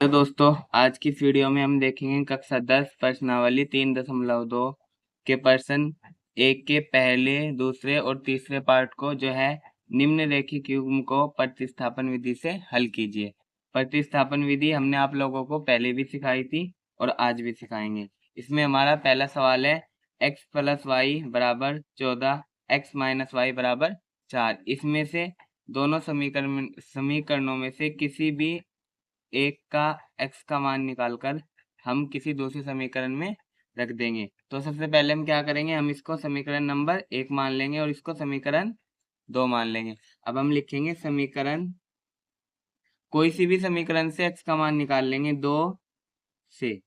तो दोस्तों, आज की इस वीडियो में हम देखेंगे कक्षा 10 प्रश्नावली 3.2 के प्रश्न एक के पहले, दूसरे और तीसरे पार्ट को जो है निम्नलिखित युग्म को प्रतिस्थापन विधि से हल कीजिए। प्रतिस्थापन विधि हमने आप लोगों को पहले भी सिखाई थी और आज भी सिखाएंगे। इसमें हमारा पहला सवाल है x प्लस वाई बराबर 14, x माइनस वाई बराबर 4। इसमें से दोनों समीकरणों में से किसी भी एक का x का मान निकालकर हम किसी दूसरे समीकरण में रख देंगे। तो सबसे पहले हम क्या करेंगे, हम इसको समीकरण नंबर 1 मान लेंगे और इसको समीकरण 2 मान लेंगे। अब हम लिखेंगे समीकरण, कोई सी भी समीकरण से x का मान निकाल लेंगे 2 से।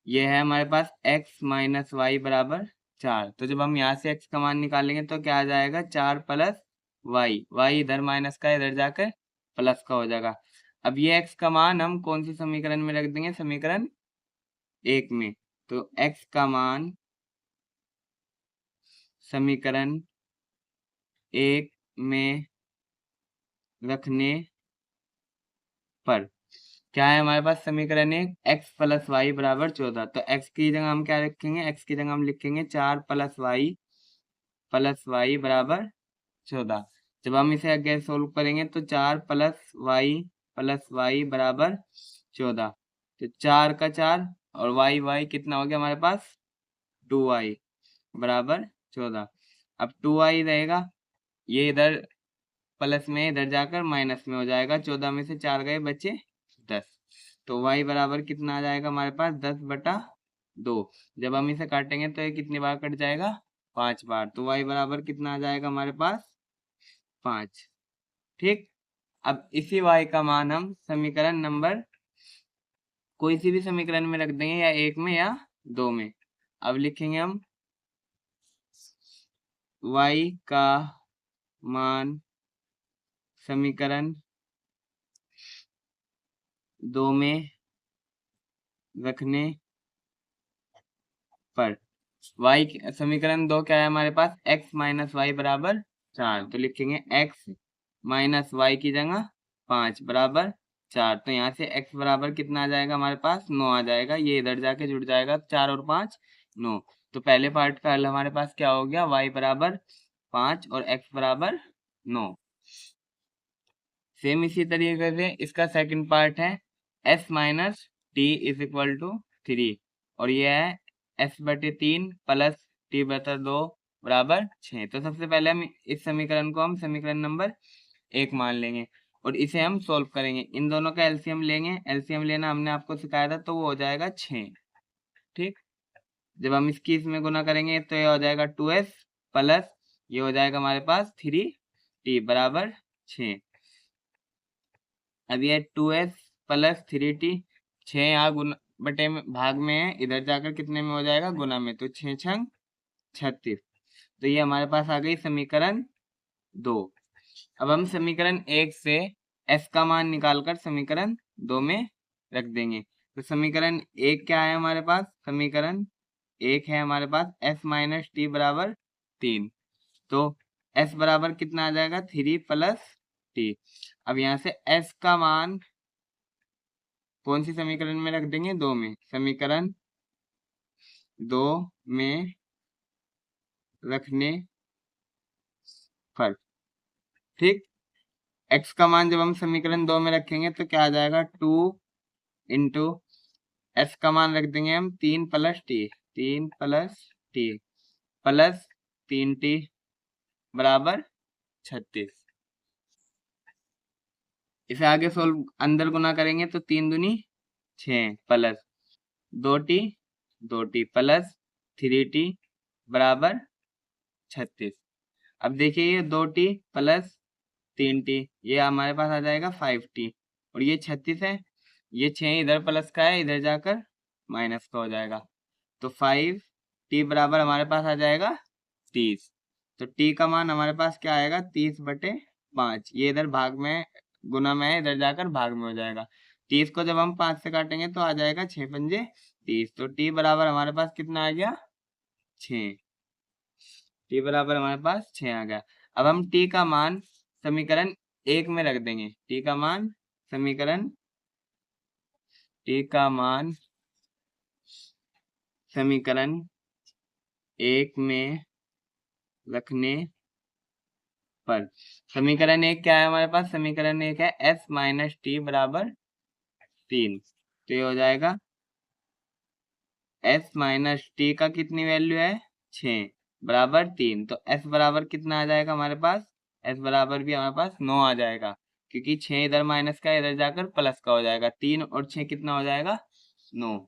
ये है हमारे पास x माइनस वाई बराबर 4। तो जब हम यहाँ से x का मान निकालेंगे तो क्या आ जाएगा, 4 प्लस वाई, वाई इधर माइनस का इधर जाकर प्लस का हो जाएगा। अब ये x का मान हम कौन सी समीकरण में रख देंगे, समीकरण 1 में। तो x का मान समीकरण 1 में रखने पर क्या है हमारे पास, समीकरण 1 x प्लस वाई बराबर 14। तो x की जगह हम क्या रखेंगे, x की जगह हम लिखेंगे 4 प्लस वाई बराबर 14। जब हम इसे आगे सोल्व करेंगे तो 4 प्लस वाई बराबर 14। तो 4 का 4 और वाई वाई कितना हो गया हमारे पास, 2y बराबर 14। अब 2y रहेगा, ये इधर प्लस में इधर जाकर माइनस में हो जाएगा। 14 में से 4 गए, बचे 10। तो y बराबर कितना आ जाएगा हमारे पास, 10/2। जब हम इसे काटेंगे तो ये कितनी बार कट जाएगा, 5 बार। तो y बराबर कितना आ जाएगा हमारे पास, 5। ठीक। अब इसी y का मान हम समीकरण नंबर, कोई सी भी समीकरण में रख देंगे, या 1 में या 2 में। अब लिखेंगे हम y का मान समीकरण 2 में रखने पर y समीकरण 2 क्या है हमारे पास, x माइनस वाई बराबर 4। तो लिखेंगे x माइनस वाई की जगह 5 बराबर 4। तो यहाँ से x बराबर कितना आ जाएगा हमारे पास, 9 आ जाएगा। ये इधर जाके जुड़ जाएगा, 4 और 5 9। तो पहले पार्ट का हल हमारे पास क्या हो गया, y बराबर 5 और x बराबर 9। सेम इसी तरीके से इसका सेकंड पार्ट है s minus T is equal to 3, और ये है s/3 प्लस t/2 बराबर 6। तो सबसे पहले हम इस समीकरण को हम समीकरण नंबर 1 मान लेंगे और इसे हम सोल्व करेंगे। इन दोनों का एलसीएम लेंगे, एलसीएम लेना हमने आपको सिखाया था, तो वो हो जाएगा 6। ठीक। जब हम इसकी इसमें गुना करेंगे तो ये हो जाएगा 2s प्लस ये हो जाएगा हमारे पास 3t बराबर 6। अब ये 2s प्लस 3t, 6 यहाँ गुना बटे में भाग में है, इधर जाकर कितने में हो जाएगा, गुना में। तो 6 छंग 36। तो ये हमारे पास आ गई समीकरण 2। अब हम समीकरण 1 से s का मान निकालकर समीकरण 2 में रख देंगे। तो समीकरण 1 क्या है हमारे पास, समीकरण 1 है हमारे पास s माइनस टी बराबर 3। तो s बराबर कितना आ जाएगा, 3 प्लस टी। अब यहाँ से s का मान कौन सी समीकरण में रख देंगे, 2 में। समीकरण 2 में रखने पर, ठीक। x का मान जब हम समीकरण 2 में रखेंगे तो क्या आ जाएगा, 2 इंटू s का मान रख देंगे हम 3 plus T, 3 plus T plus 3t बराबर 36। इसे आगे सोल्व अंदर गुना करेंगे तो 3 दूनी 6 plus 2t, 2t plus 3t बराबर 36। अब देखिए ये 2t प्लस 3t, ये हमारे पास आ जाएगा 5t, और ये 36 है, ये 6 इधर प्लस का है, इधर जाकर माइनस का हो जाएगा। तो 5t बराबर हमारे पास आ जाएगा 30। तो t का मान हमारे पास क्या आएगा, 30/5। ये इधर भाग में गुना में है, इधर जाकर भाग में हो जाएगा। 30 को जब हम 5 से काटेंगे तो आ जाएगा 6 पंजे 30। तो t बराबर हमारे पास कितना आ गया, 6। t बराबर हमारे पास 6 आ गया। अब हम t का मान समीकरण 1 में रख देंगे। t का मान समीकरण टी का मान समीकरण 1 में रखने पर, समीकरण 1 क्या है हमारे पास, समीकरण 1 है s माइनस टी बराबर 3। तो ये हो जाएगा s माइनस टी का कितनी वैल्यू है 6 बराबर 3। तो s बराबर कितना आ जाएगा हमारे पास, s बराबर भी हमारे पास 9 आ जाएगा, क्योंकि 6 इधर माइनस का इधर जाकर प्लस का हो जाएगा। 3 और 6 कितना हो जाएगा 9।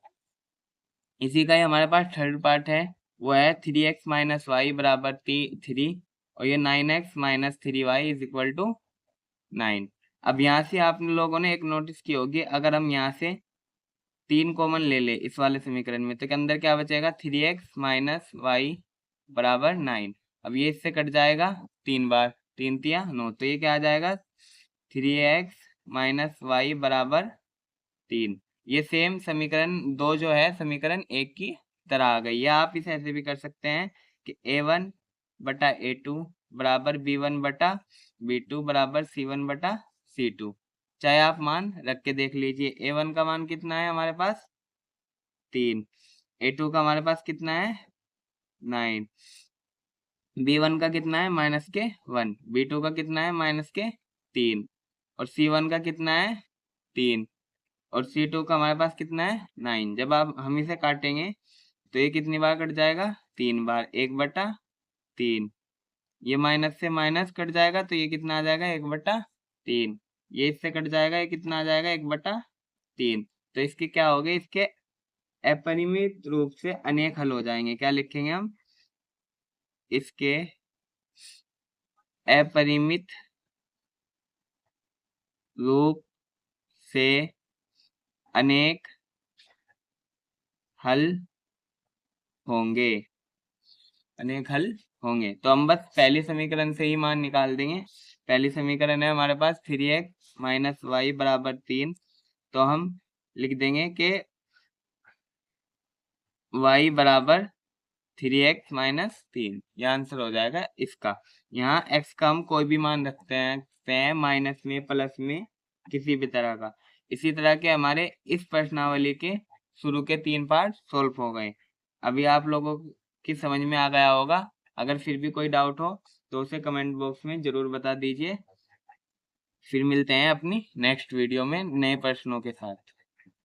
इसी का ही हमारे पास थर्ड पार्ट है, वो है 3x माइनस वाई बराबर 3 और ये 9x minus 3y is equal to 9। अब यहाँ से आप लोगों ने एक नोटिस की होगी, अगर हम यहाँ से 3 कॉमन ले ले इस वाले समीकरण में, तो के अंदर क्या बचेगा 3x माइनस वाई बराबर 9। अब ये इससे कट जाएगा 3 बार, 3 तिया 9, तो ये क्या आ जाएगा 3x माइनस वाई बराबर 3। ये सेम समीकरण 2 जो है समीकरण 1 की तरह आ गई। या आप इसे ऐसे भी कर सकते हैं कि a1 बटा a2 बराबर b1 बटा b2 बराबर c1 बटा c2। चाहे आप मान रख के देख लीजिए। a1 का मान कितना है हमारे पास 3, a2 का हमारे पास कितना है 9, b1 का कितना है माइनस के 1, b2 का कितना है माइनस के 3 और c1 का कितना है 3 और C2 का हमारे पास कितना है 9। जब आप हम इसे काटेंगे तो ये कितनी बार कट जाएगा 3 बार, 1/3। ये माइनस से माइनस कट जाएगा तो ये कितना आ जाएगा 1/3। ये इससे कट जाएगा, ये कितना आ जाएगा 1/3। तो इसके क्या हो गए, इसके अपरिमित रूप से अनेक हल हो जाएंगे। क्या लिखेंगे हम, इसके अपरिमित रूप से अनेक हल होंगे, अनेक हल होंगे। तो हम बस पहले समीकरण से ही मान निकाल देंगे। पहली समीकरण है हमारे पास 3x माइनस वाई बराबर 3, तो हम लिख देंगे कि y बराबर 3x माइनस 3, यह आंसर हो जाएगा इसका। यहाँ x का हम कोई भी मान रखते हैं, माइनस में प्लस में किसी भी तरह का। इसी तरह के हमारे इस प्रश्नावली के शुरू के 3 पार्ट सोल्व हो गए। अभी आप लोगों की समझ में आ गया होगा। अगर फिर भी कोई डाउट हो तो उसे कमेंट बॉक्स में जरूर बता दीजिए। फिर मिलते हैं अपनी नेक्स्ट वीडियो में नए प्रश्नों के साथ।